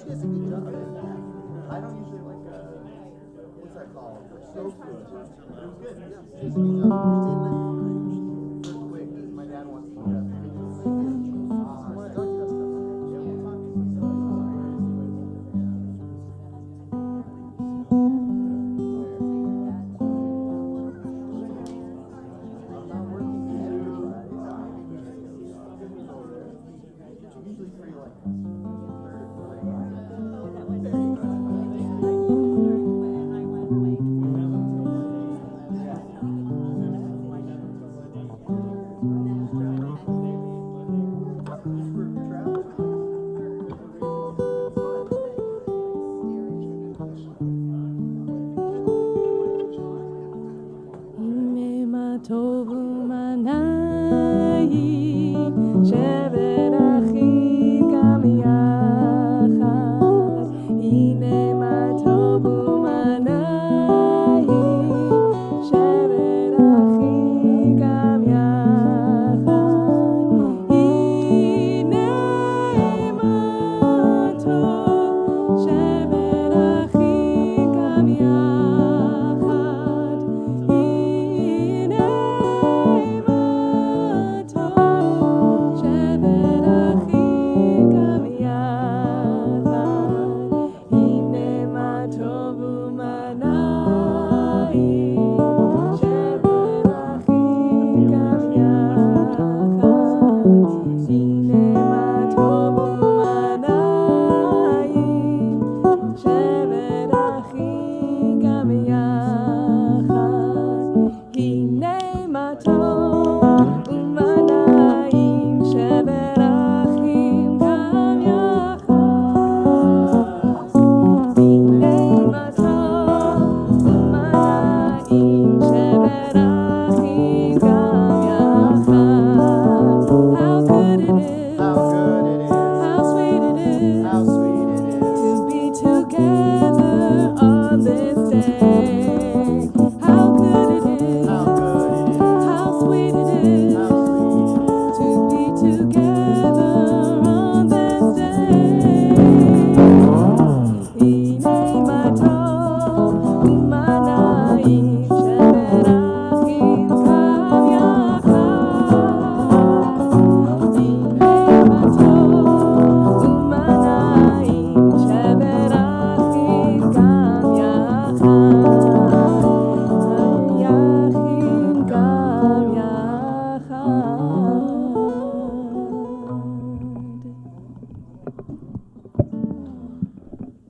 she does a good job. I don't usually like, what's that called? Soul food. But it was good. Yeah, she does a good job. You're saying that real quick. My dad wants to do that.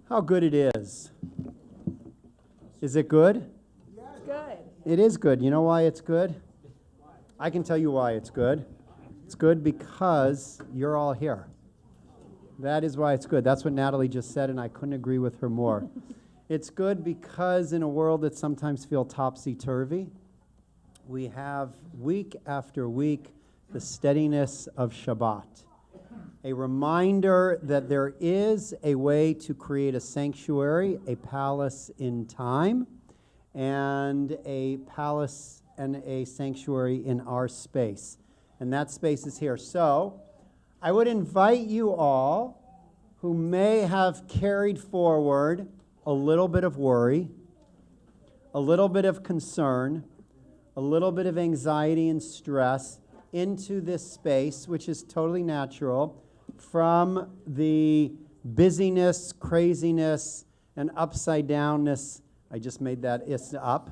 How good it is. Is it good? It's good. It is good. You know why it's good? I can tell you why it's good. It's good because you're all here. That is why it's good. That's what Natalie just said, and I couldn't agree with her more. It's good because in a world that sometimes feels topsy-turvy, we have week after week the steadiness of Shabbat. A reminder that there is a way to create a sanctuary, a palace in time, and a palace and a sanctuary in our space. And that space is here. So I would invite you all who may have carried forward a little bit of worry, a little bit of concern, a little bit of anxiety and stress into this space, which is totally natural, from the busyness, craziness, and upside downness, I just made that is up,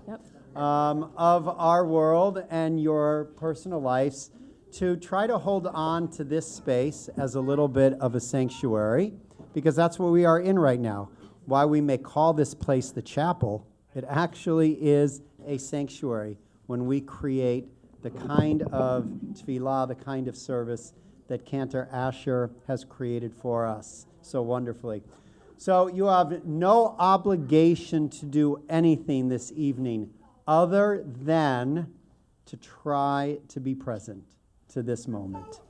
of our world and your personal lives, to try to hold on to this space as a little bit of a sanctuary, because that's what we are in right now. Why we may call this place the chapel, it actually is a sanctuary when we create the kind of tefillah, the kind of service that Cantor Asher has created for us so wonderfully. So you have no obligation to do anything this evening other than to try to be present to this moment.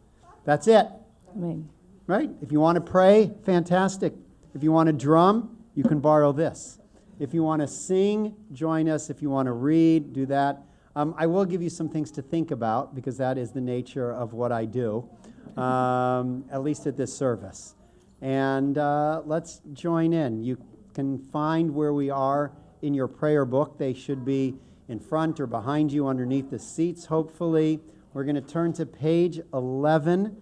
That's it. Amen. Right? If you want to pray, fantastic. If you want to drum, you can borrow this. If you want to sing, join us. If you want to read, do that. I will give you some things to think about because that is the nature of what I do. At least at this service. And let's join in. You can find where we are in your prayer book. They should be in front or behind you underneath the seats, hopefully. We're going to turn to page 11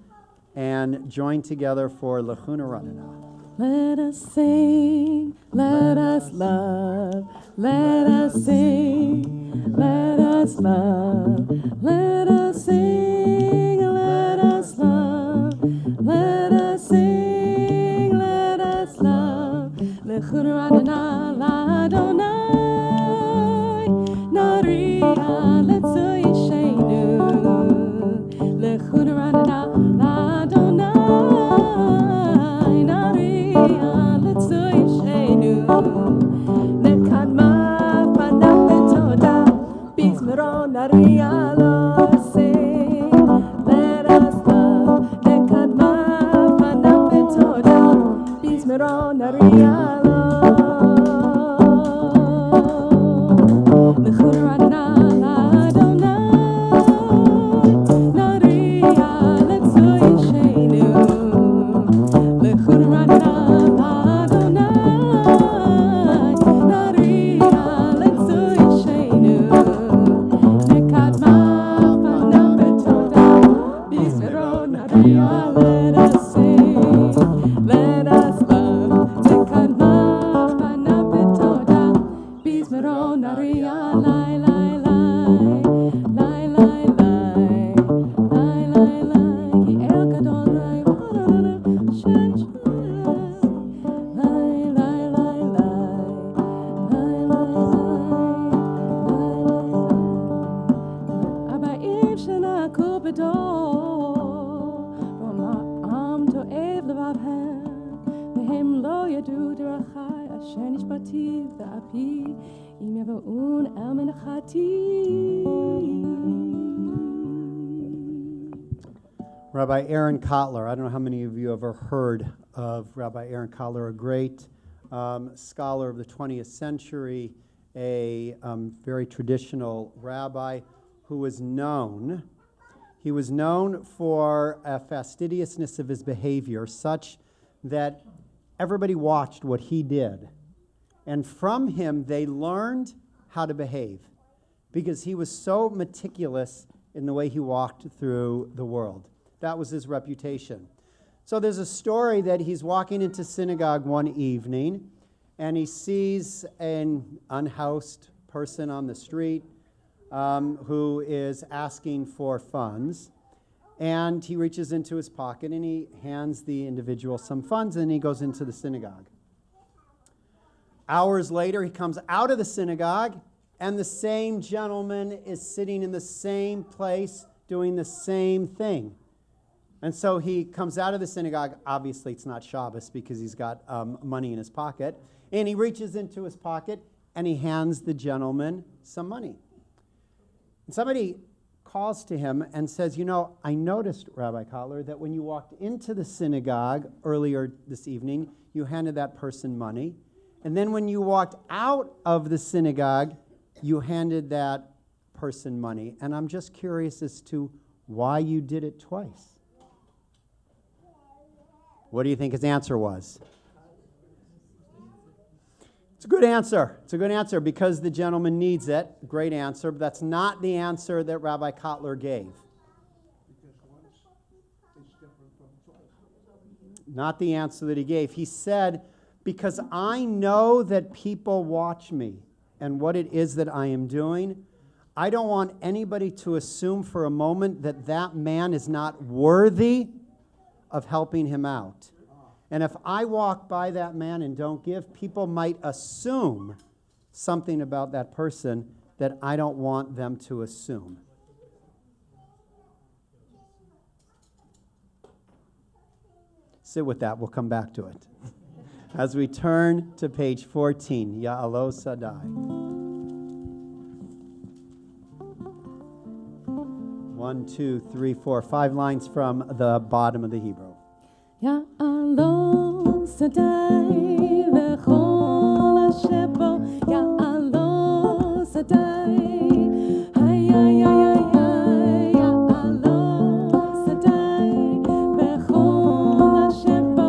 and join together for Lechuna Ranana. Let us sing, let us love, let us sing, let us love, let us sing, let us love, let us sing, let us love. Lechuna Ranana l'Adonai, Naria letzui sheinu. Lechuna Ranana l'Adonai, Naria letzui sheinu. Nekadma fanav betoda, bizmeron Naria lo sing. Let us love. Nekadma fanav betoda, bizmeron Naria lo. Lechuna Ranana l'Adonai, Naria letzui sheinu. Lechuna Ranana l'Adonai, Naria letzui sheinu. Nekadma fanav betoda, bizmeron Naria. Let us sing, let us love. Nekadma fanav betoda, bizmeron Naria. Lai lai lai, lai lai lai, lai lai lai. Ki el gadol lai, shen shen. Lai lai lai lai, lai lai lai. Abayim shena kubedor, v'ma'am to'ev levavhem, v'hem lo yadu derachai, asher nishbati v'api, im yava'un el menachati. Rabbi Aaron Kotler. I don't know how many of you have ever heard of Rabbi Aaron Kotler, a great scholar of the 20th century, a very traditional rabbi who was known. He was known for a fastidiousness of his behavior, such that everybody watched what he did. And from him, they learned how to behave because he was so meticulous in the way he walked through the world. That was his reputation. So there's a story that he's walking into synagogue one evening, and he sees an unhoused person on the street who is asking for funds. And he reaches into his pocket, and he hands the individual some funds, and he goes into the synagogue. Hours later, he comes out of the synagogue, and the same gentleman is sitting in the same place doing the same thing. And so he comes out of the synagogue. Obviously, it's not Shabbos because he's got money in his pocket. And he reaches into his pocket, and he hands the gentleman some money. And somebody calls to him and says, I noticed, Rabbi Kotler, that when you walked into the synagogue earlier this evening, you handed that person money. And then when you walked out of the synagogue, you handed that person money. And I'm just curious as to why you did it twice. What do you think his answer was? It's a good answer. It's a good answer because the gentleman needs it. Great answer, but that's not the answer that Rabbi Kotler gave. Not the answer that he gave. He said, because I know that people watch me and what it is that I am doing, I don't want anybody to assume for a moment that that man is not worthy of helping him out. And if I walk by that man and don't give, people might assume something about that person that I don't want them to assume. Sit with that. We'll come back to it. As we turn to page 14, Ya'alo Sadai. 1, 2, 3, 4, 5 lines from the bottom of the Hebrew. Ya'alo Sadai v'chol asher bo, Ya'alo Sadai, hay hay hay hay, Ya'alo Sadai v'chol asher bo,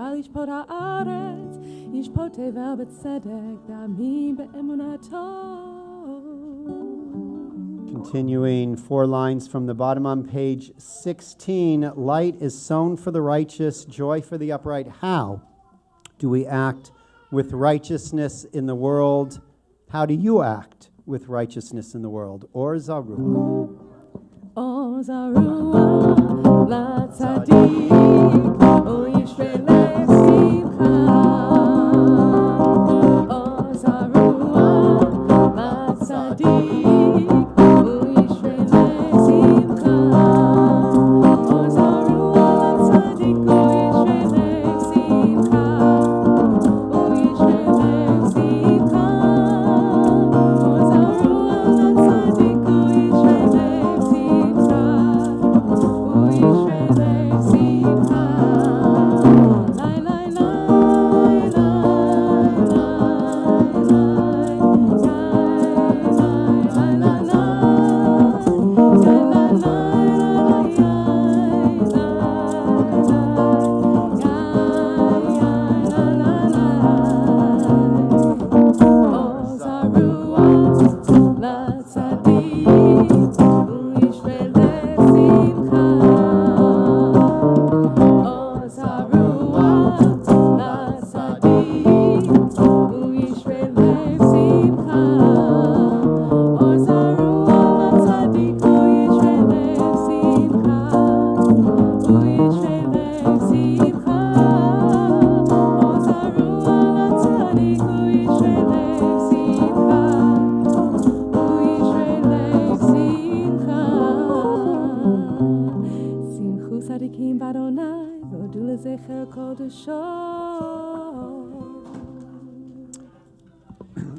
יוכל לשפוט הארץ, ישפוט תבל בצדק, ועמים באמונתו. Continuing 4 lines from the bottom on page 16, light is sown for the righteous, joy for the upright. How do we act with righteousness in the world? How do you act with righteousness in the world? Or Zamru. O Zarua, LaTzadik, O Yisrael Simcha. O Zarua, LaTzadik, O Yisrael Simcha. O Zarua, LaTzadik, O Yisrael Simcha. O Yisrael Simcha. O Zarua, LaTzadik, O Yisrael Simcha. O Yisrael Simcha. Lai, lai, lai, lai,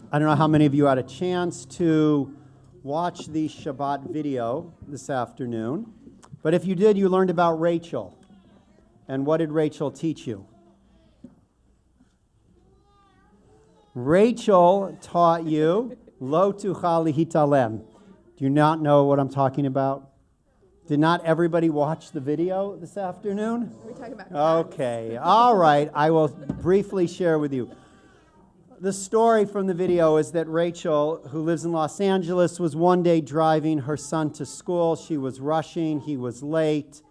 I don't know how many of you had a chance to watch the Shabbat video this afternoon, but if you did, you learned about Rachel. And what did Rachel teach you? Rachel taught you lo tuchal lihitalem. Do you not know what I'm talking about? Did not everybody watch the video this afternoon? Are we talking about Okay, all right. I will briefly share with you. The story from the video is that Rachel, who lives in Los Angeles, was one day driving her son to school. She was rushing, he was late,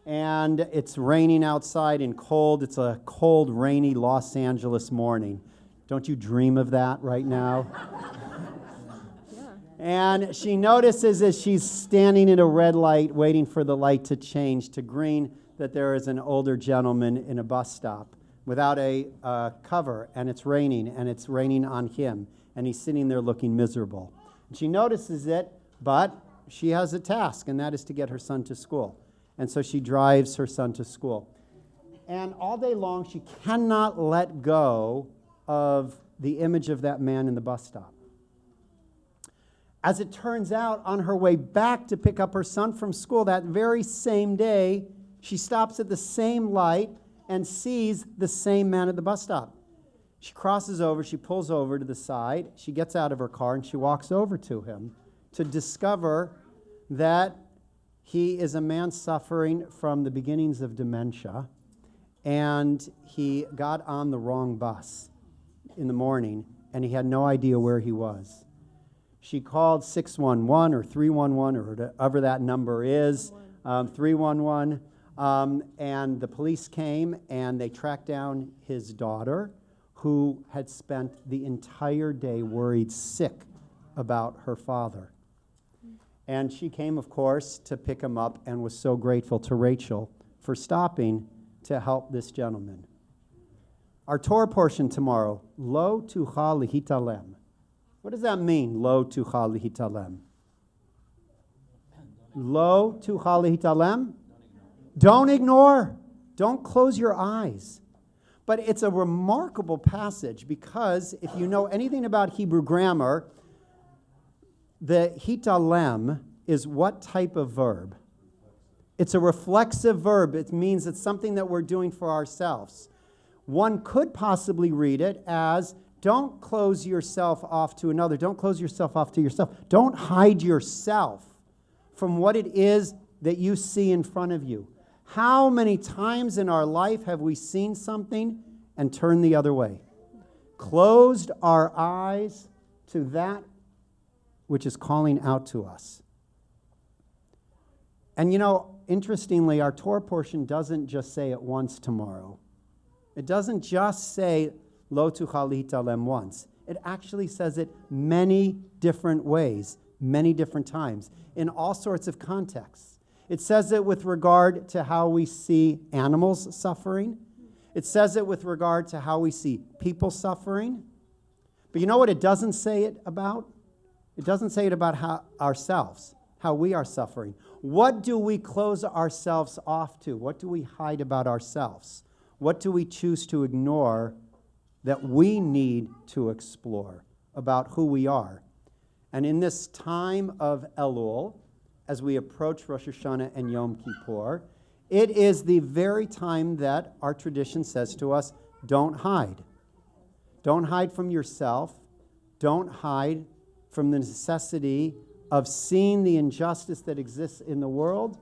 and it's raining outside and cold. It's a cold, rainy Los Angeles morning. Don't you dream of that right now? And she notices as she's standing at a red light, waiting for the light to change to green, that there is an older gentleman in a bus stop without a cover, and it's raining on him, and he's sitting there looking miserable. And she notices it, but she has a task, and that is to get her son to school. And so she drives her son to school. And all day long, she cannot let go of the image of that man in the bus stop. As it turns out, on her way back to pick up her son from school that very same day, she stops at the same light and sees the same man at the bus stop. She crosses over, she pulls over to the side, she gets out of her car, and she walks over to him to discover that he is a man suffering from the beginnings of dementia, and he got on the wrong bus in the morning, and he had no idea where he was. She called 611 or 311 or whatever that number is, 311. And the police came and they tracked down his daughter, who had spent the entire day worried sick about her father. And she came, of course, to pick him up and was so grateful to Rachel for stopping to help this gentleman. Our Torah portion tomorrow, lo tuchal lihitalem. What does that mean, lo tuchal lihitalem? Lo tuchal lihitalem? Don't ignore. Don't close your eyes. But it's a remarkable passage because if you know anything about Hebrew grammar, the hitalem is what type of verb? It's a reflexive verb. It means it's something that we're doing for ourselves. One could possibly read it as don't close yourself off to another. Don't close yourself off to yourself. Don't hide yourself from what it is that you see in front of you. How many times in our life have we seen something and turned the other way? Closed our eyes to that which is calling out to us. And interestingly, our Torah portion doesn't just say it once tomorrow. It doesn't just say, Lo tuchal litalem once. It actually says it many different ways, many different times, in all sorts of contexts. It says it with regard to how we see animals suffering. It says it with regard to how we see people suffering. But you know what it doesn't say it about? It doesn't say it about ourselves, how we are suffering. What do we close ourselves off to? What do we hide about ourselves? What do we choose to ignore that we need to explore about who we are? And in this time of Elul, as we approach Rosh Hashanah and Yom Kippur, it is the very time that our tradition says to us, don't hide. Don't hide from yourself. Don't hide from the necessity of seeing the injustice that exists in the world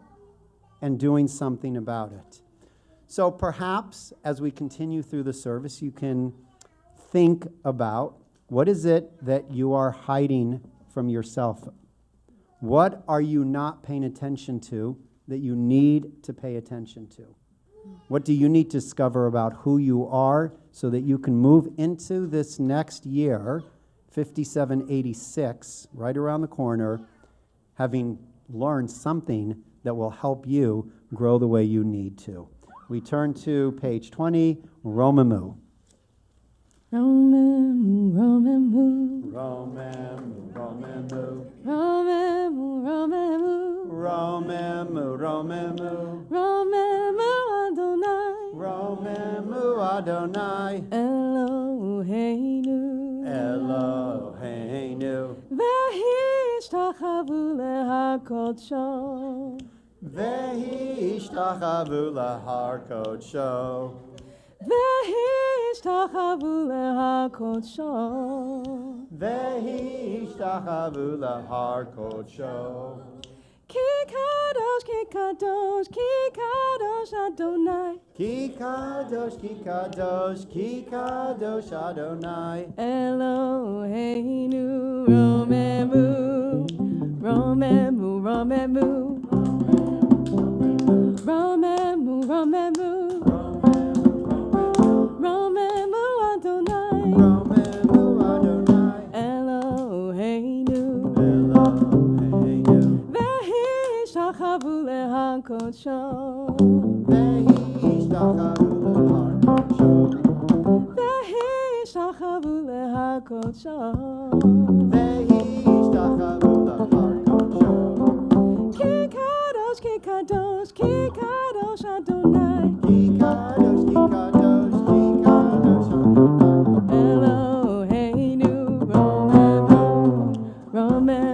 and doing something about it. So perhaps as we continue through the service, you can think about what is it that you are hiding from yourself? What are you not paying attention to that you need to pay attention to? What do you need to discover about who you are so that you can move into this next year, 5786, right around the corner, having learned something that will help you grow the way you need to? We turn to page 20, Romamu. Romamu, Romamu, Romamu, Romamu, Romamu, Romamu, Romamu, Romamu, Romamu Adonai, Romamu Adonai, Eloheinu, Eloheinu, V'hishtachavu lehakodsho, V'hishtachavu lahar kodsho, V'hishtachavu lehakodsho, V'hishtachavu lahar kodsho, Ki kadosh, ki kadosh, ki kadosh Adonai, Ki kadosh, ki kadosh, ki kadosh Adonai, Eloheinu, Romamu, Romamu, Romamu, Romamu, Romamu, Romamu Adonai, Romamu Adonai, Eloheinu, Eloheinu, V'hishtachavu lehakodsho, V'hishtachavu lahar kodsho, V'hishtachavu lehakodsho, V'hishtachavu lahar kodsho, Ki kadosh, ki kadosh, ki kadosh Adonai, Ki kadosh, ki kadosh, ki kadosh Adonai, Eloheinu, Romamu, Romamu, Romamu,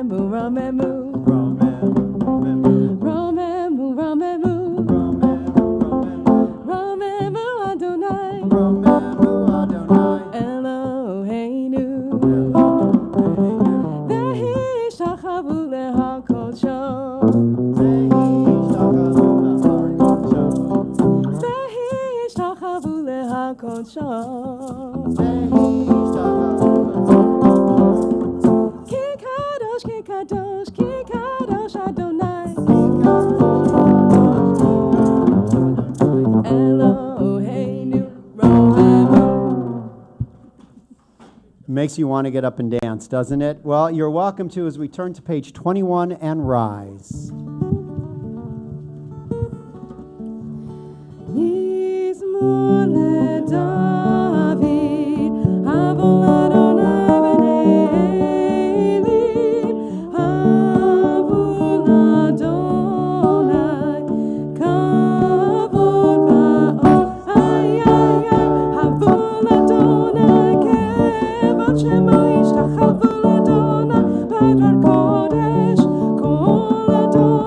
Romamu, Romamu, Romamu, Romamu, Romamu Adonai, Romamu Adonai, Eloheinu, Eloheinu, V'hishtachavu lehakodsho, V'hishtachavu lahar kodsho, V'hishtachavu lehakodsho, V'hishtachavu lahar kodsho, Ki kadosh, ki kadosh, ki kadosh Adonai, Eloheinu, Romamu. Makes you want to get up and dance, doesn't it? Well, you're welcome to as we turn to page 21 and rise. Mizmor leDavid, Havol Adonai b'nei Eli, Havol Adonai, Kavod va'od, Havol Adonai, Kevod shemo ishtachavu l'Adonai, B'dvar kodesh, kol Adonai.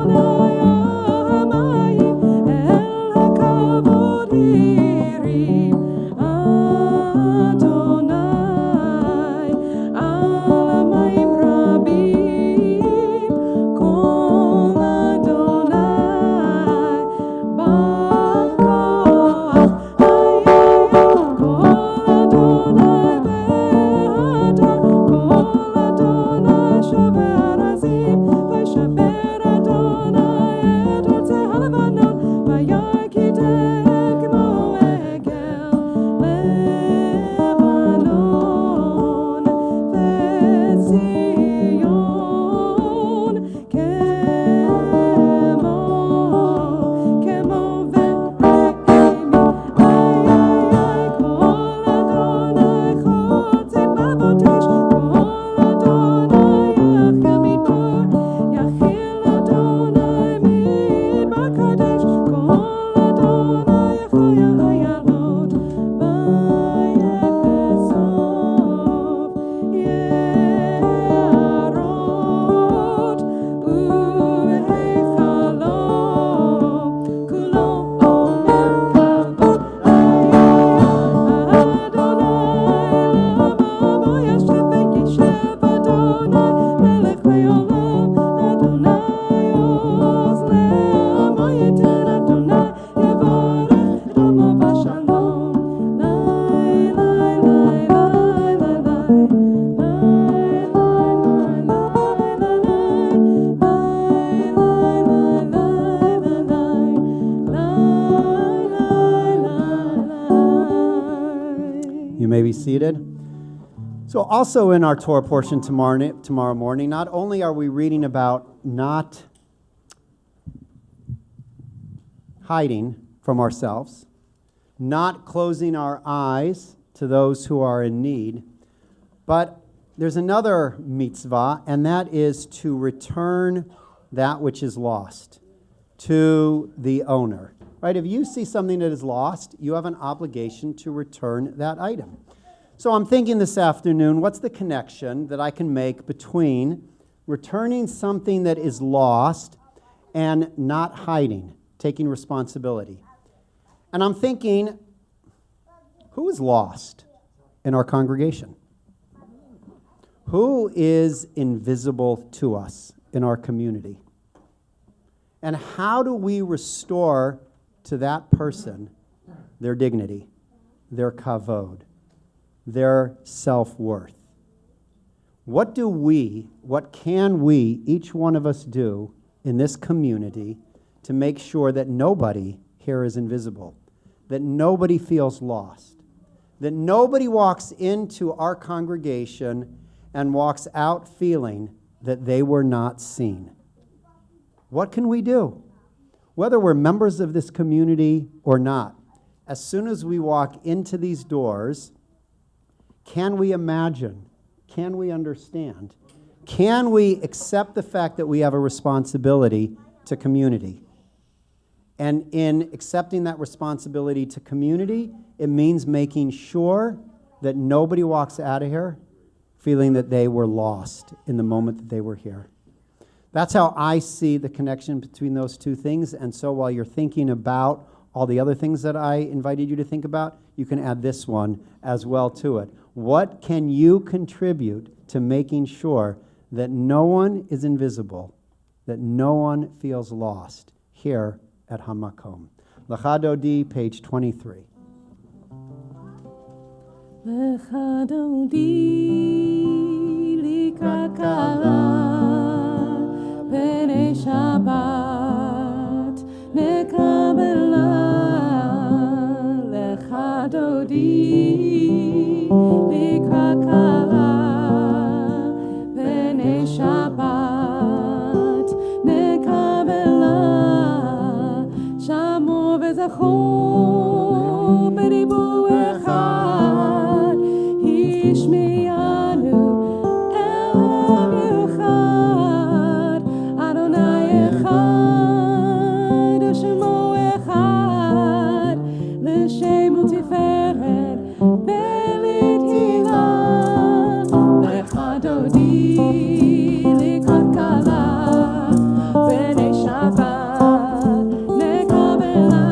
may be seated. So also in our Torah portion tomorrow morning, not only are we reading about not hiding from ourselves, not closing our eyes to those who are in need, but there's another mitzvah, and that is to return that which is lost to the owner. Right? If you see something that is lost, you have an obligation to return that item. So I'm thinking this afternoon, what's the connection that I can make between returning something that is lost and not hiding, taking responsibility? And I'm thinking, who is lost in our congregation? Who is invisible to us in our community? And how do we restore to that person their dignity, their kavod, their self-worth? What can we, each one of us, do in this community to make sure that nobody here is invisible, that nobody feels lost, that nobody walks into our congregation and walks out feeling that they were not seen? What can we do? Whether we're members of this community or not, as soon as we walk into these doors, can we imagine? Can we understand? Can we accept the fact that we have a responsibility to community? And in accepting that responsibility to community, it means making sure that nobody walks out of here feeling that they were lost in the moment that they were here. That's how I see the connection between those two things. And so while you're thinking about all the other things that I invited you to think about, you can add this one as well to it. What can you contribute to making sure that no one is invisible, that no one feels lost here at HAMAKOM? Lecha Dodi, page 23. Lecha Dodi, likakala. B'nei Shabbat nekabela lecha dodi likakala b'nei Shabbat nekabela shamu v'zachu b'dibu echad hishmiyanu elam yuchad Adonai echad u'shemo echad l'shem u'tiferet v'litila lecha dodi likakala b'nei Shabbat nekabela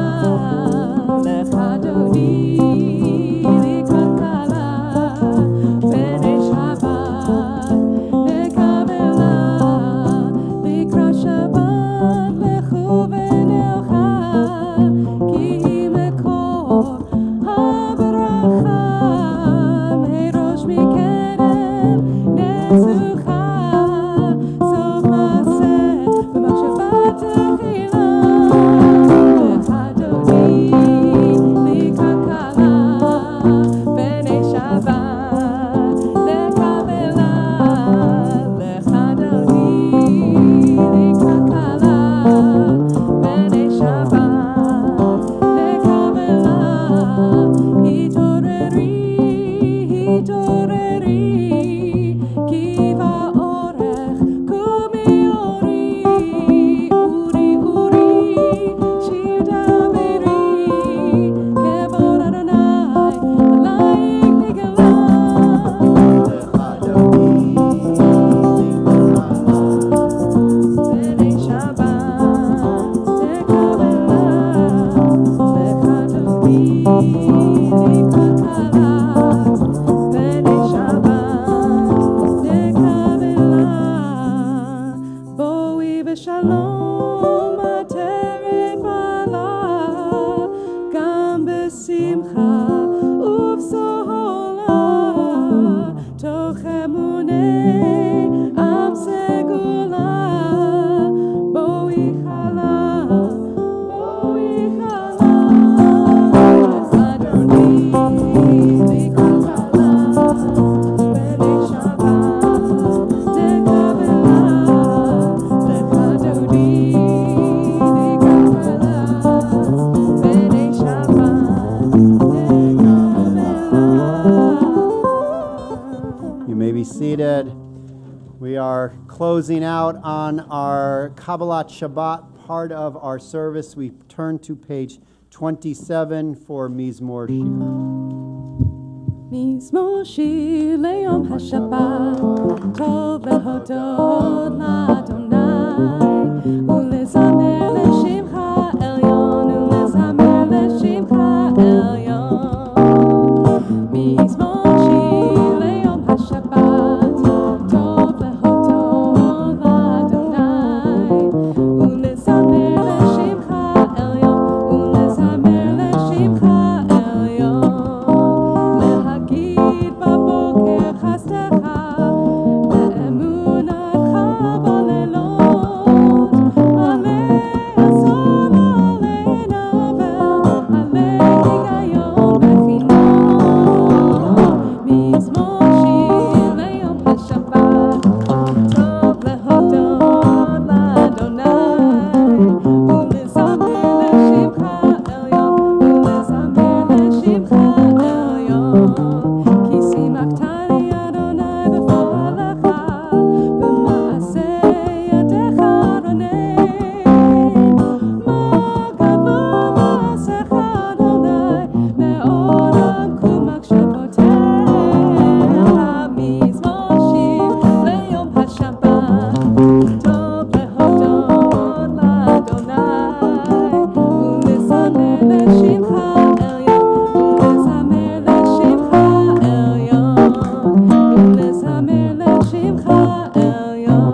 closing out on our Kabbalat Shabbat part of our service. We turn to page 27 for Mizmor Shir. מזמור שיר ליום השבת, טוב להודות לאדוני, ולזמר לשמך עליון, ולזמר לשמך עליון. מזמור שיר ליום השבת, טוב להודות לאדוני, ולזמר לשמך עליון, ולזמר לשמך עליון. להגיד בבוקר חסדך, באמונתך בלילות, עלי אסון, עלי נבל, עלי היגיון בחינוך. מזמור שיר ליום השבת, טוב להודות לאדוני, ולזמר לשמך עליון, ולזמר לשמך עליון. כי שימחתני אדוני בפועלך, במעשה ידיך רונן. מה גדול מעשיך אדוני, מאוד עמקו מחשבותיך. מזמור שיר ליום השבת, טוב להודות לאדוני, ולזמר לשמך עליון, ולזמר לשמך עליון, ולזמר לשמך עליון,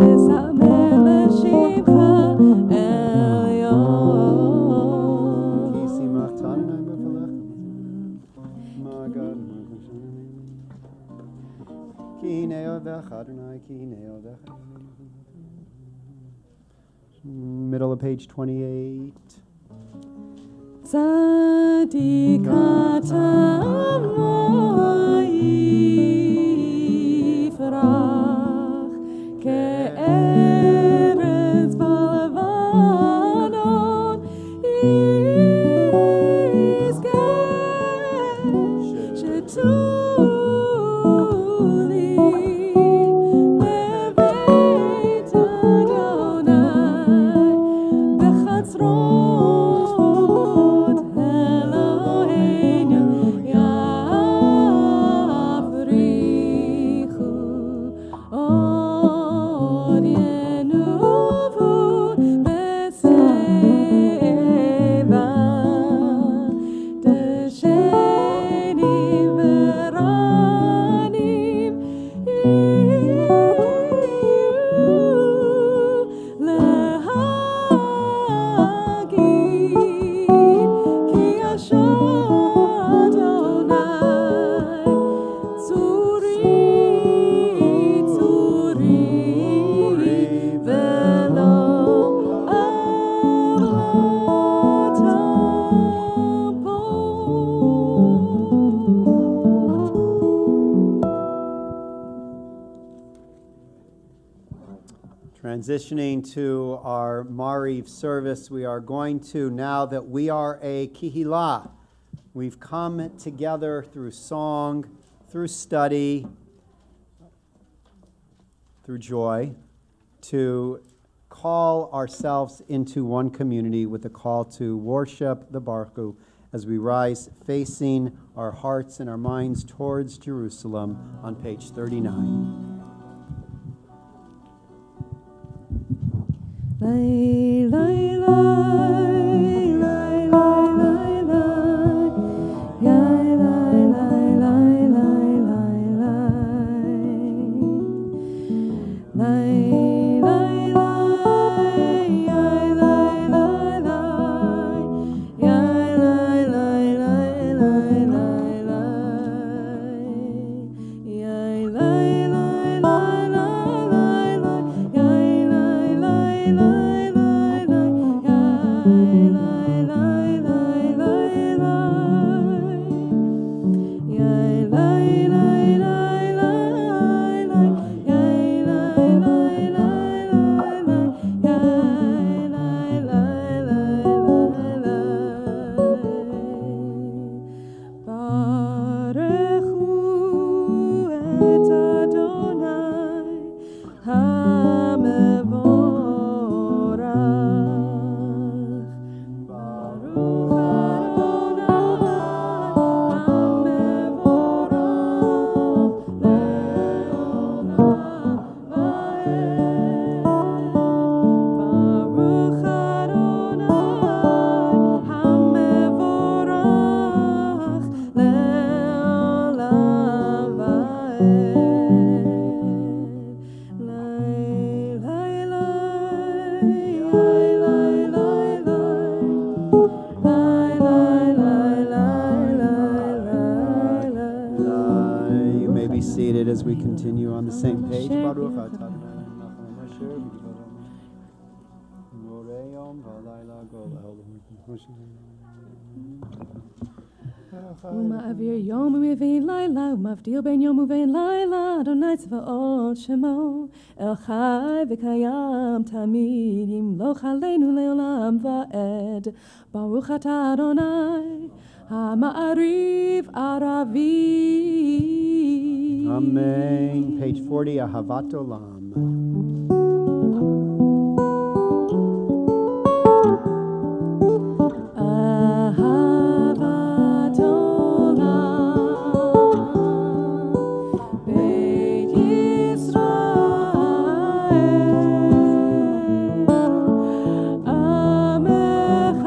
ולזמר לשמך עליון. כי שימחת אדוני בפניך. מה גדול כי הנה אוהביך אדוני, כי הנה אוהביך. Middle of page 28. צדיק אתה לא יפרח, כארץ בלבנון ישגה, שתולי לבית אדוני בחצרות אלוהינו יפריחו, עוד ינובו בשיבה, דשנים ורעמים יהיו להגיד, כי ישוע אדוני צורי צורי, ולא Transitioning to our Mariv service, we are going to, now that we are a Kihila, we've come together through song, through study, through joy, to call ourselves into one community with a call to worship the Baruch Hu as we rise facing our hearts and our minds towards Jerusalem on page 39. Lay, lay, lay, lay, lay, lay, lay, yay, lay, lay, lay, lay, lay, lay, lay, lay, yay, lay, lay, lay, yay, lay, lay, lay, lay, lay, lay, yay, lay, lay, lay, lay, lay, yay, lay, lay, lay. You may be seated as we continue on the same page. Baruch atah Adonai Melech HaSher v'Yom v'Layla ומעביר יום ומבין לילה, ומבדיל בין יום ובין לילה, אדוני צבאות שמו, אל חי וקיים תמיד, ימלוך עלינו לעולם ועד. ברוך אתה אדוני, המעריב ערבי. Amen. Page 40, Ahavat Olam. אהבת עולם, בית ישראל, עמך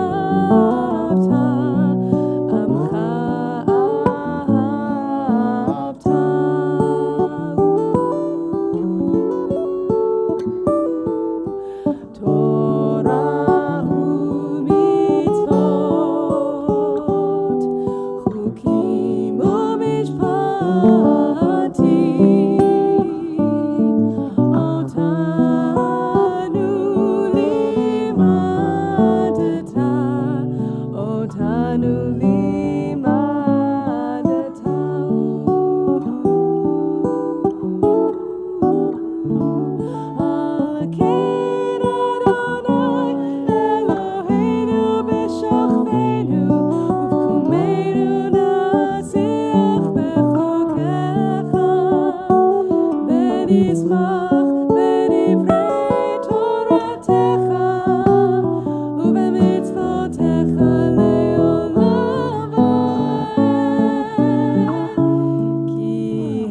אהבת, עמך אהבת. תורה ומצוות, חוקים ומשפטים, אותנו לימדת, אותנו לימדת. על כן אדוני אלוהינו בשוכבנו ובקומנו נשיח בחוקיך, ונשמח בדברי תורתך ובמצוותיך לעולם ועד, כי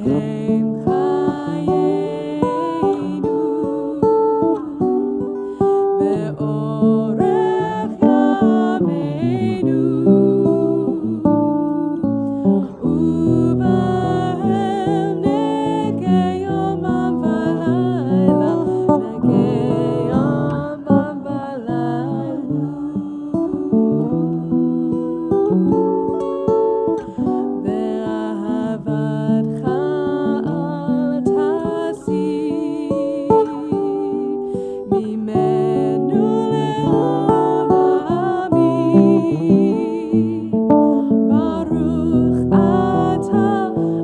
הם חיינו ואורך ימינו, ובהם נגה יומם ולילה, נגה יומם ולילה. ואהבתך אל תסיר ממנו לעולמים. ברוך אתה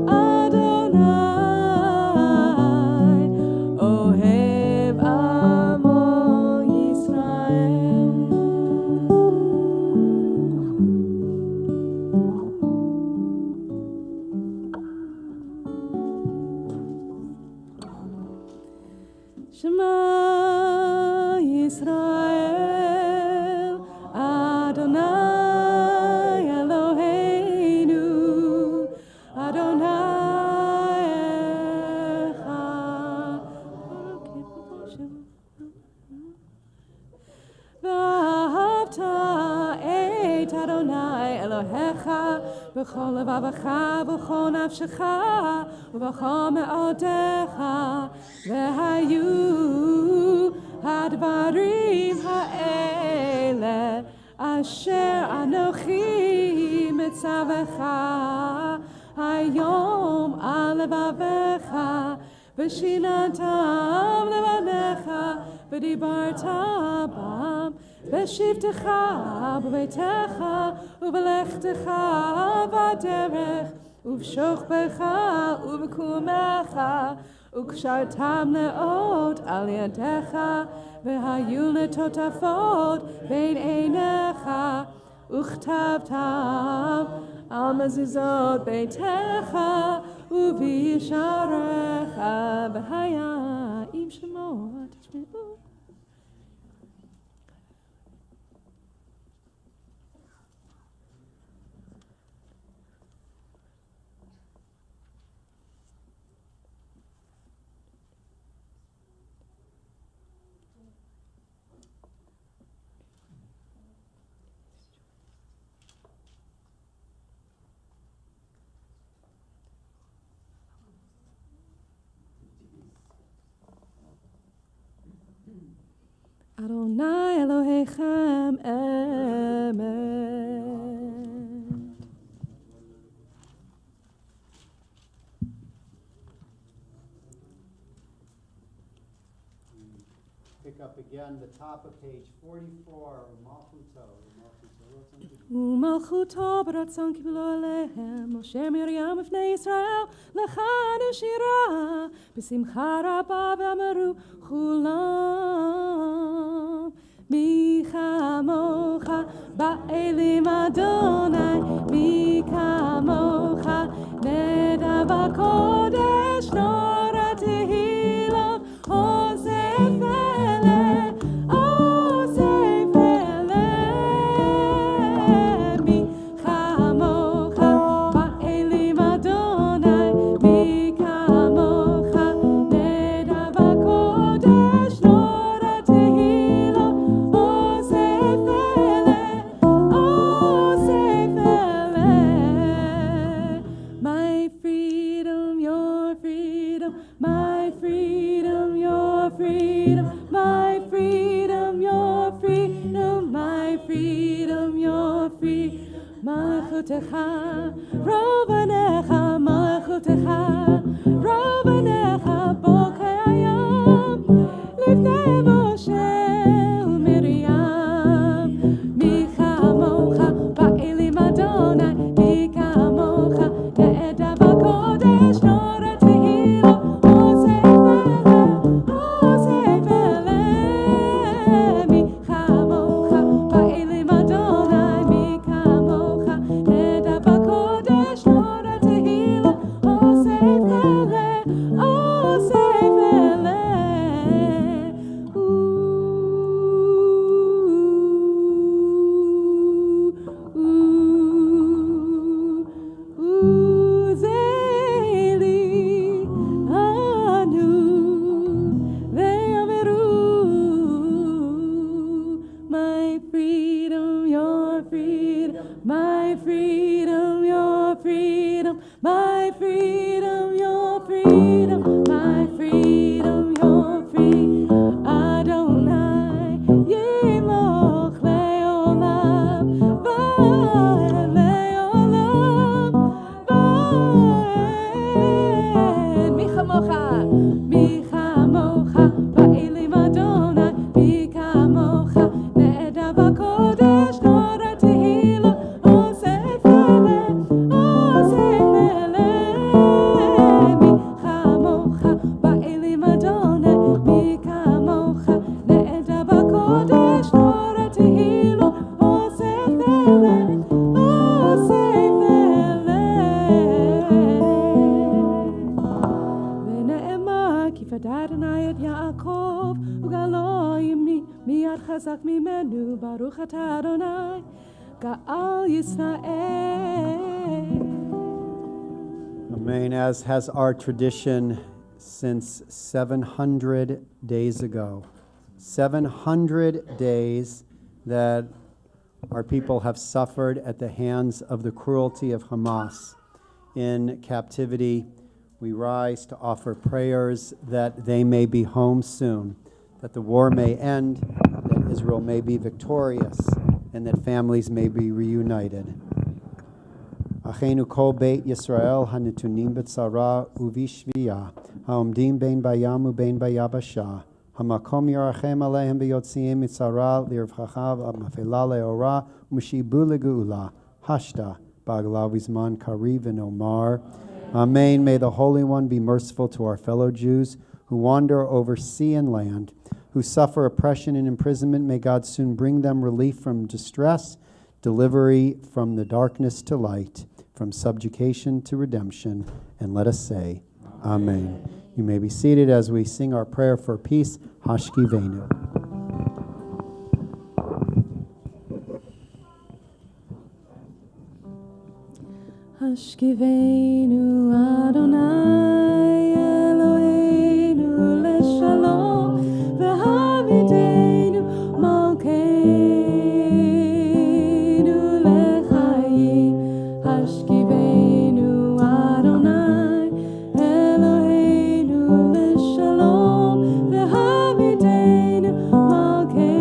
אדוני, אוהב עמו ישראל. שמע ישראל, אדוני אלוהינו, אדוני אחד. ואהבת את אדוני אלוהיך בכל לבבך ובכל נפשך ובכל מאודיך, והיו הדברים האלה אשר אנוכי מצווך היום על לבביך, ושיננתם לבניך ודיברת בם בשבתך בביתך ובלכתך בדרך ובשוכבך ובקומך, וקשרתם לאות על ידיך, והיו לטוטפות בין עיניך, וכתבתם על מזוזות ביתך ובישעריך, והיה עם שמות תשמעו. Adonai Elohechem Emet. Pick up again the top of page 44, Malchuto. ומלכותו ברצון קיבלו עליהם, משה מרים לפני ישראל, לחנו שירה, בשמחה רבה ואמרו כולם, מי כמוך באלים אדוני, מי כמוך נדב הקודש, נורא תהילה, אוסף אלה, אוסף אלה. מי כמוך באלים אדוני, מי כמוך נדב הקודש, נורא תהילה, אוסף אלה, אוסף אלה. My freedom, your freedom, my freedom, your freedom, my freedom, your freedom, my freedom, your freedom. מלכותך, רובנך, מלכותך, רובנך, בוקר היום, לפני משה ומרים. מי כמוך באלים אדוני, מי כמוך נעדב הקודש, נורא תהילה, אוסף אלה, אוסף אלה. מי כמוך באלים אדוני, מי כמוך נעדב הקודש, נורא תהילה, אוסף אלה, אוסף אלה. Uzeli anu ve'ameru, my freedom, your freedom, my freedom, your freedom, my freedom, your freedom, my freedom, your freedom. Adonai yimloch le'olam va'ed le'olam va'ed. מי כמוך, מי כמוך באלים אדוני, מי כמוך נעדב הקודש, נורא תהילה, אוסף אלה, אוסף אלה. מי כמוך באלים אדוני, מי כמוך נעדב הקודש, נורא תהילה, אוסף אלה, אוסף אלה. ונאמר כי פדה אדוני את יעקב וגאלו ימי, מיד חזק ממנו, ברוך אתה אדוני גאל ישראל. Amen. As has our tradition since 700 days ago. 700 days that our people have suffered at the hands of the cruelty of Hamas in captivity. We rise to offer prayers that they may be home soon, that the war may end, that Israel may be victorious, and that families may be reunited. Achenu kol beit Yisrael hanetunim b'tzara uvishviya haomdim bein bayam ubein bayabasha hamakom yarachem alehem b'yotziim mitzara lirvchacha v'mafela leora u'meshibu legeula hashta b'agla v'zman kariv v'nomar. Amen. May the Holy One be merciful to our fellow Jews who wander over sea and land, who suffer oppression and imprisonment. May God soon bring them relief from distress, delivery from the darkness to light, from subjugation to redemption. And let us say, Amen. You may be seated as we sing our prayer for peace, Hashkivenu. Hashkivenu Adonai Eloheinu leshalom v'hamidenu malkeinu lechayim. Hashkivenu Adonai Eloheinu leshalom v'hamidenu malkeinu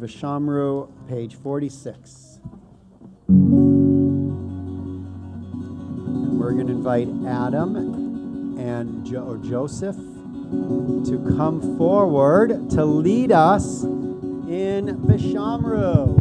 Vishamru, page 46. And we're going to invite Adam and Joseph to come forward to lead us in Vishamru.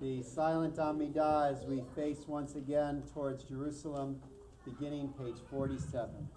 The silent Amidah as we face once again towards Jerusalem, beginning page 47.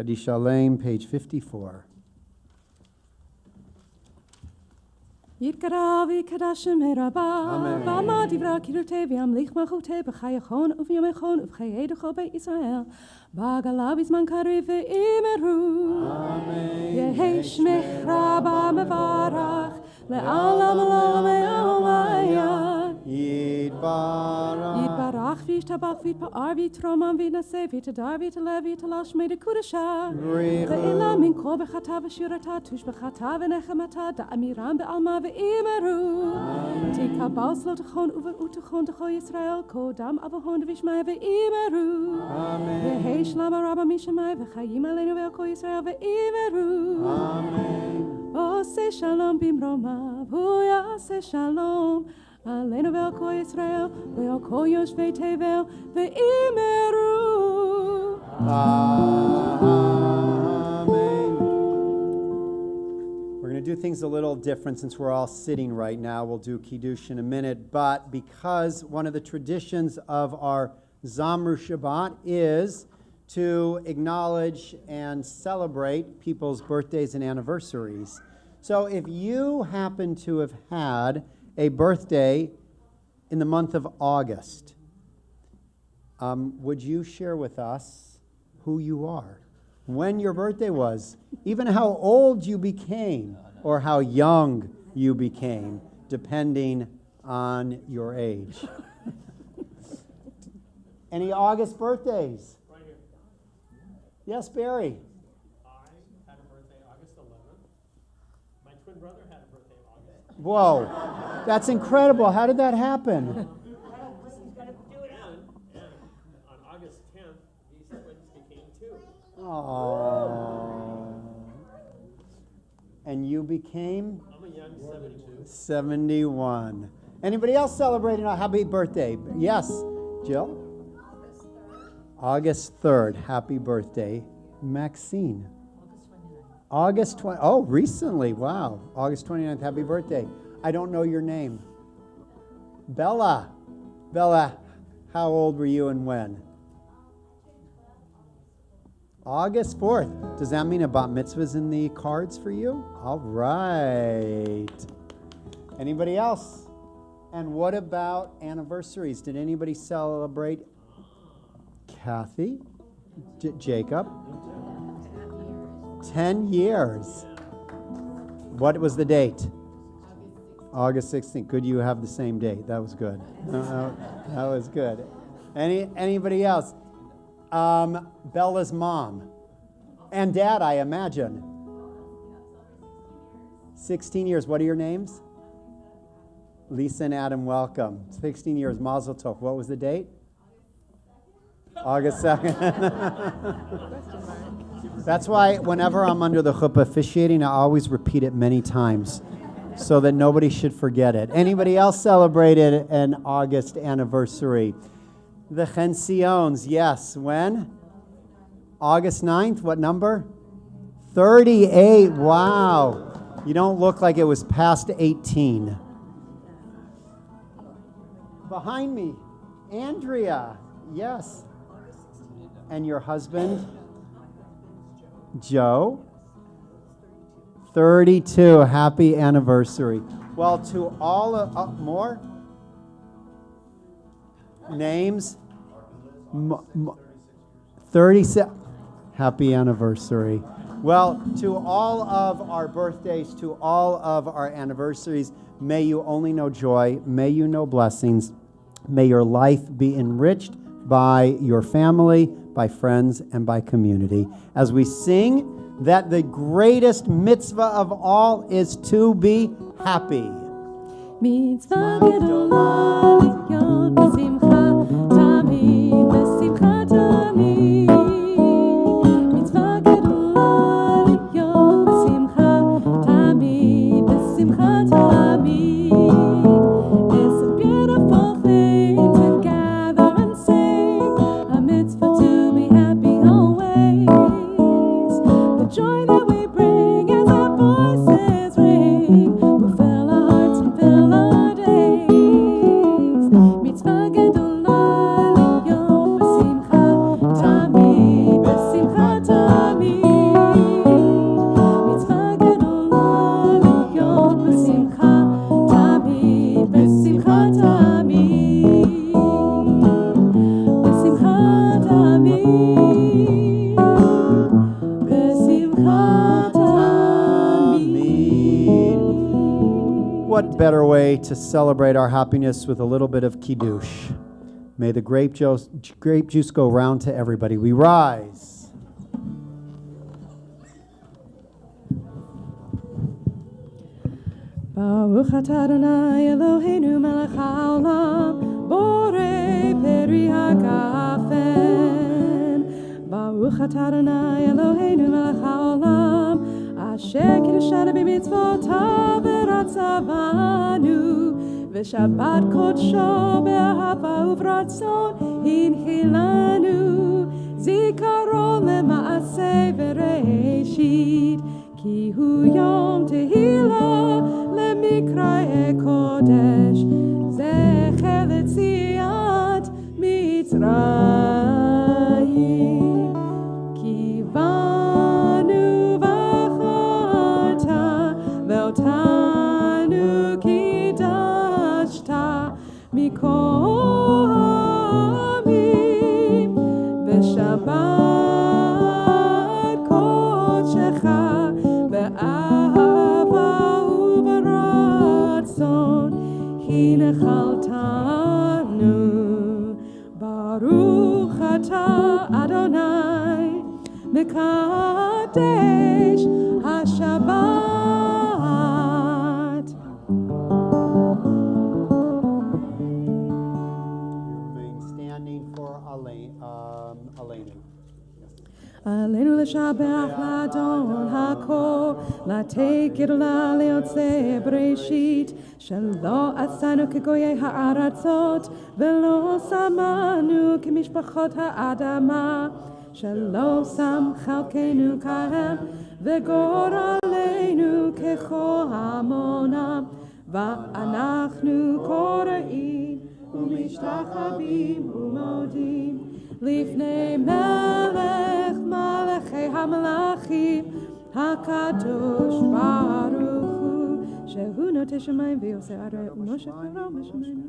Adishalem, page 54. יתקרב יקדשם הרבה, אמן. ואמר דברה קדרתי וימליך מלכותי בחייכון וביומכון ובחיי דרכו בישראל, בעגלה בזמן קריב ואימרו. יהי שמך רבה מברך, לעולם לעולם לעולם. יתברך וישתבח ויתפאר ויתרומם ויתנשא ויתהדר ויתעלה ויתעלה שמי דקודשה. לעילה מן כל בחטא ושירתה תושבחתה ונחמתה דאמירם בעלמה ואימרו. תקבל סלותכון ובאותכון תכו ישראל קודם אבהון דבישמעיה ואימרו. יהי שלום הרבה משמיים וחיים עלינו ועל כל ישראל ואימרו. עושה שלום במרומיו הוא יעשה שלום עלינו ועל כל ישראל ועל כל יושבי תבל ואימרו. We're going to do things a little different since we're all sitting right now. We'll do Kiddush in a minute, but because one of the traditions of our Zamru Shabbat is to acknowledge and celebrate people's birthdays and anniversaries. So if you happen to have had a birthday in the month of August, would you share with us who you are, when your birthday was, even how old you became, or how young you became, depending on your age? Any August birthdays? Right here. Yes, Barry. I had a birthday August 11th. My twin brother had a birthday August. Whoa, that's incredible. How did that happen? And on August 10th, these twins became two. Oh. And you became? I'm a young 72. 71. Anybody else celebrating a happy birthday? Yes, Jill? August 3rd. Happy birthday, Maxine. August 20. Oh, recently. Wow. August 29th. Happy birthday. I don't know your name. Bella. Bella, how old were you and when? August 4th. Does that mean a bat mitzvah's in the cards for you? All right. Anybody else? And what about anniversaries? Did anybody celebrate? Kathy? Jacob? 10 years. What was the date? August 16th. Good you have the same date. That was good. That was good. Anybody else? Bella's mom. And dad, I imagine. 16 years. What are your names? Lisa and Adam, welcome. 16 years. Mazel tov. What was the date? August 2nd. That's why whenever I'm under the chuppah officiating, I always repeat it many times so that nobody should forget it. Anybody else celebrated an August anniversary? The Chensions, yes. When? August 9th. What number? 38. Wow. You don't look like it was past 18. Behind me, Andrea. Yes. And your husband? Joe? 32. Happy anniversary. Well, to all of, more names? 36. Happy anniversary. Well, to all of our birthdays, to all of our anniversaries, may you only know joy. May you know blessings. May your life be enriched by your family, by friends, and by community. As we sing that the greatest mitzvah of all is to be happy. Mitzvah gedolah lihyot b'simcha tamid, b'simcha tamid. Mitzvah gedolah lihyot b'simcha tamid, b'simcha tamid. It's a beautiful thing to gather and sing, a mitzvah to be happy always. The joy that we bring as our voices ring will fill our hearts and fill our days. Mitzvah gedolah lihyot b'simcha tamid, b'simcha tamid. what better way to celebrate our happiness with a little bit of kiddush? May the grape juice go round to everybody. We rise. Baruch atah Adonai Eloheinu melech haolam, borei peri hagafen. Baruch atah Adonai Eloheinu melech haolam, asher kiddushanu b'mitzvotav v'ratzavanu, v'shabbat kodsho be'ahava uvratzon hinchilanu, zikaron lema'aseh v'reishit, ki hu yom tehillah למקראי קודש, זכר ליציאת מצרים. כי בנו בחרת, ואותנו קידשת מכל העמים, בשבת קודשך באהבה הנחלתנו. ברוך אתה אדוני מקדש השבת. Remain standing for Elena. עלינו לשבח לאדון הכל, לתת גדולה ליוצא בראשית, שלא עשינו כגויי הארצות, ולא שמנו כמשפחות האדמה, שלא שם חלקנו כהם, וגורלנו ככל המונם, ואנחנו קוראים ומשתחווים ומודים לפני מלך מלכי המלכים הקדוש ברוך הוא, שהוא נוטה שמיים ועושה הרי ומשה קרא משמיים.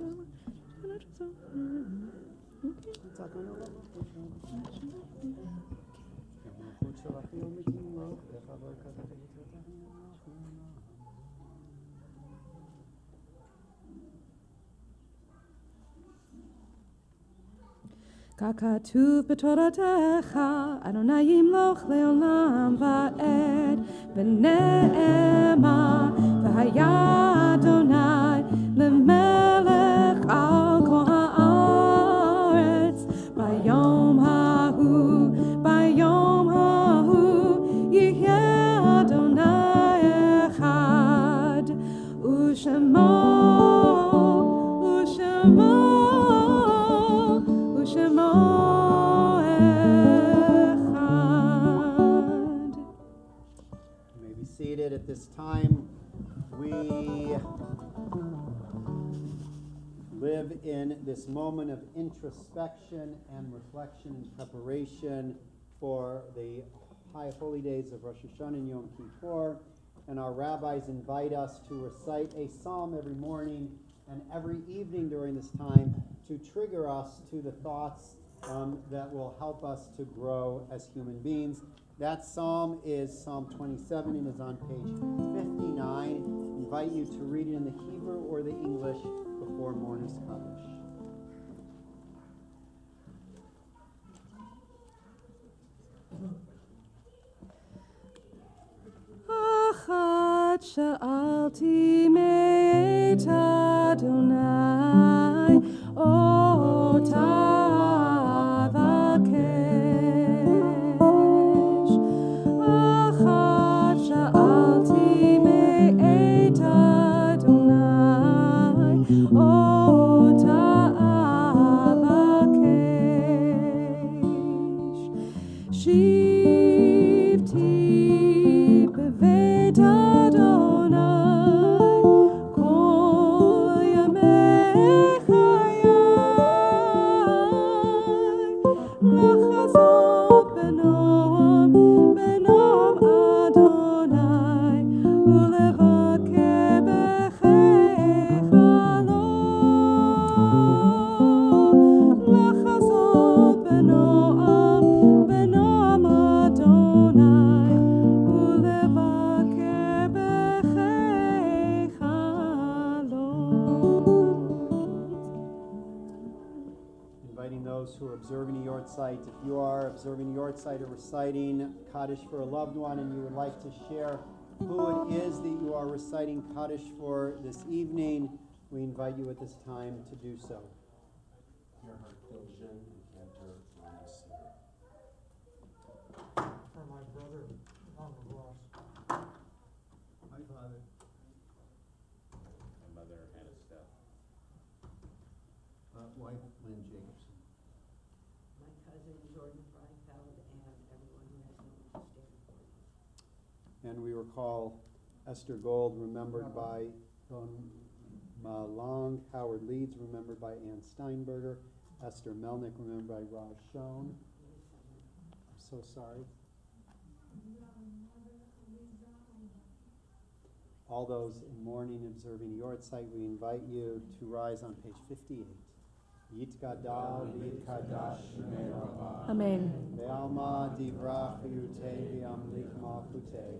ככתוב בתורתך, אדוני ימלוך לעולם ועד, ונאמר, והיה אדוני למלך על כל הארץ, ביום ההוא, ביום ההוא, יהיה אדוני אחד, ושמו At this time, we live in this moment of introspection and reflection and preparation for the high holy days of Rosh Hashanah and Yom Kippur, and our rabbis invite us to recite a psalm every morning and every evening during this time to trigger us to the thoughts that will help us to grow as human beings. That psalm is Psalm 27 and is on page 59. I invite you to read it in the Hebrew or the English before morning's Kaddish. אחת שאלתי מאת אדוני, אותה Yortzeit. If you are observing Yortzeit or reciting Kaddish for a loved one and you would like to share who it is that you are reciting Kaddish for this evening, we invite you at this time to do so. Gerhard Pilgen and Cantor Ronnie Sear. For my brother, Ronald Ross. My father. My mother, Hannah Steph. Wife, Lynn Jacobson. My cousin Jordan Freinfeld, and everyone who has known to stand before you. And we recall Esther Gold, remembered by Don Malong, Howard Leeds, remembered by Ann Steinberger, Esther Melnick, remembered by Raj Schoen. I'm so sorry. All those in mourning observing Yortzeit, we invite you to rise on page 58. Yitgadal v'yitkadash shmei Rabbah. Amen. Ve'alma divrach v'yutei v'yamlik malchutei.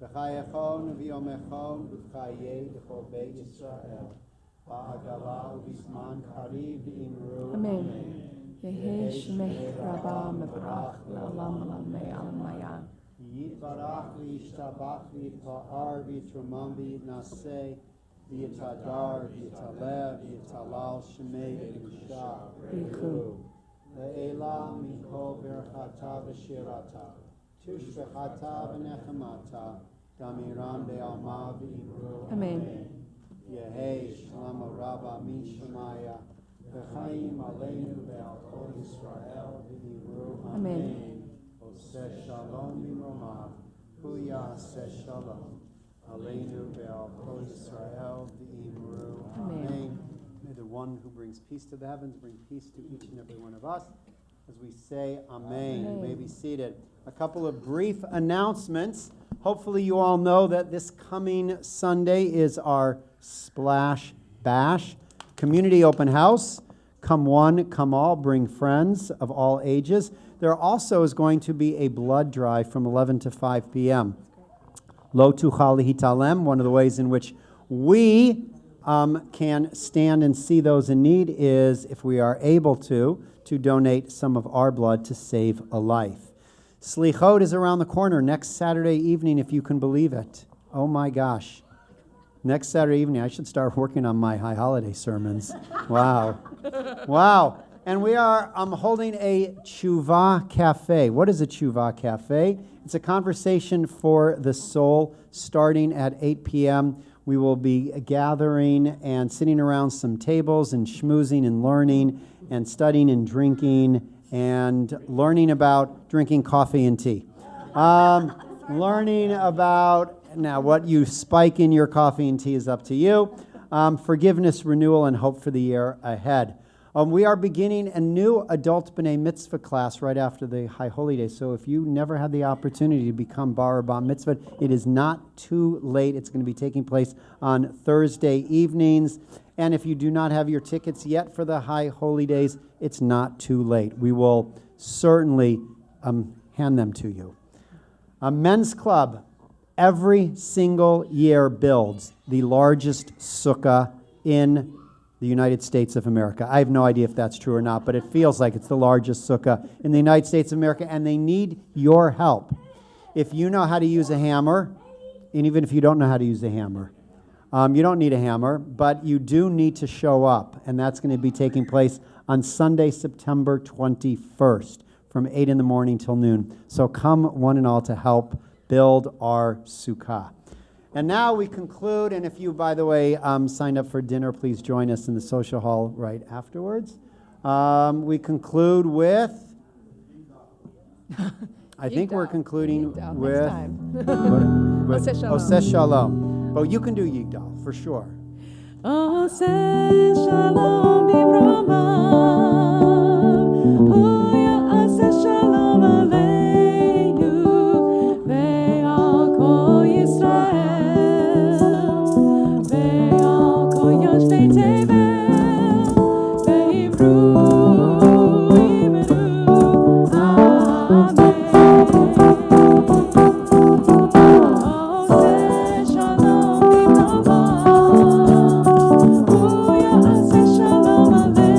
V'chayechon v'yomechon v'chayei d'chol beit Yisrael. V'agala v'zman kariv v'imru. Amen. Yehi shmei Rabbah mevarach le'olam olamei alamaya. Yitbarach v'yishtabach v'yitpa'ar v'yitrumam v'yitnaseh. V'yitadar, v'yitalev, v'yitalal, shemei, v'yusha, v'yichu. Ve'ela mikol berchata v'shirata, tushbechata v'nechemata, damiram be'alma v'imru. Amen. Yehei shalom rabba min shemaya, v'chaim aleinu ve'al kol Yisrael v'imru. Amen. Oseh shalom b'mromav, hu yaseh shalom. Aleinu ve'al kol Yisrael v'imru. Amen. May the one who brings peace to the heavens bring peace to each and every one of us. As we say Amen. You may be seated. A couple of brief announcements. Hopefully you all know that this coming Sunday is our Splash Bash Community Open House. Come one, come all, bring friends of all ages. There also is going to be a blood drive from 11 to 5 p.m. Lo tuchal hitalem, one of the ways in which we can stand and see those in need is, if we are able to donate some of our blood to save a life. Slichot is around the corner next Saturday evening, if you can believe it. Oh my gosh. Next Saturday evening, I should start working on my high holiday sermons. Wow. Wow. And we are holding a Tshuva Cafe. What is a Tshuva Cafe? It's a conversation for the soul starting at 8 p.m. We will be gathering and sitting around some tables and schmoozing and learning and studying and drinking and learning about drinking coffee and tea. Learning about, now what you spike in your coffee and tea is up to you. Forgiveness, renewal, and hope for the year ahead. We are beginning a new adult B'nai Mitzvah class right after the High Holy Day. So if you never had the opportunity to become Bar or Bat Mitzvah, it is not too late. It's going to be taking place on Thursday evenings. And if you do not have your tickets yet for the High Holy Days, it's not too late. We will certainly hand them to you. A men's club every single year builds the largest sukkah in the United States of America. I have no idea if that's true or not, but it feels like it's the largest sukkah in the United States of America, and they need your help. If you know how to use a hammer, and even if you don't know how to use a hammer, you don't need a hammer, but you do need to show up, and that's going to be taking place on Sunday, September 21st, from 8 in the morning till noon. So come one and all to help build our sukkah. And now we conclude, and if you, by the way, signed up for dinner, please join us in the social hall right afterwards. We conclude with, I think we're concluding with Oseh Shalom. But you can do Yigdal, for sure. Oseh Shalom b'Romav, Oseh Shalom aleinu, ve'al kol Yisrael, ve'al kol yoshvei tevel, ve'ivru yimeru. Amen. Oseh Shalom b'Romav, Oseh Shalom aleinu.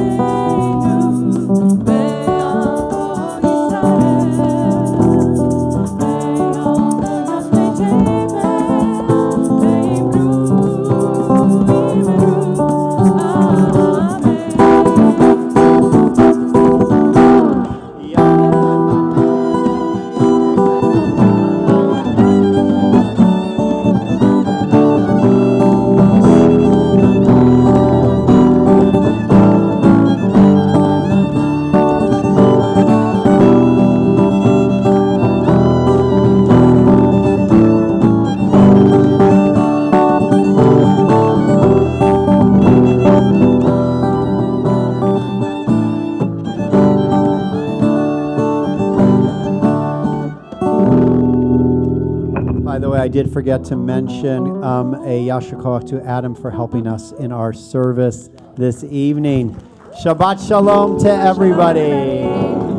did forget to mention a Yasher Koach to Adam for helping us in our service this evening. Shabbat Shalom to everybody.